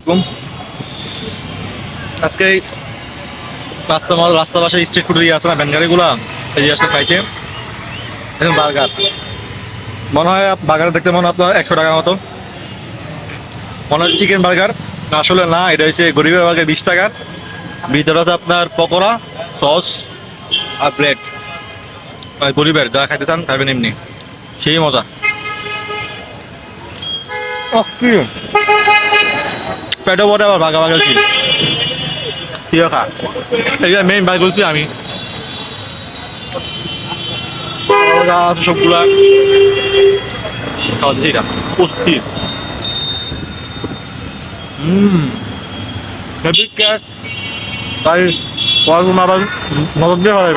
হুম, আজকে রাস্তা পাশে স্ট্রিট ফুড আছে না ভ্যান গাড়িগুলা, এই যে আসলে খাইতে এখন বার্গার মনে হয় বার্গার দেখতে মনে হয় আপনার 100 টাকার মতো, মনে হয় চিকেন বার্গার। আসলে না, এটা হচ্ছে গরিবের বার্গার 20 টাকার। ভিতরে আছে আপনার পকোড়া, সস আর ব্রেড। গরিবের যারা খাইতে চান খাবেন এমনি, সেই মজা। কি পেটও পরে আবার ভাগা ভাগা কি তুইও খা। এই যে মেইন বাই বলছি আমি, যা আছে সবগুলা খাওয়া দিচ্ছি, এটা অস্থির। হেভি ক্যাট, তাই পড়াশোনা আবার নজর দিয়ে ভালো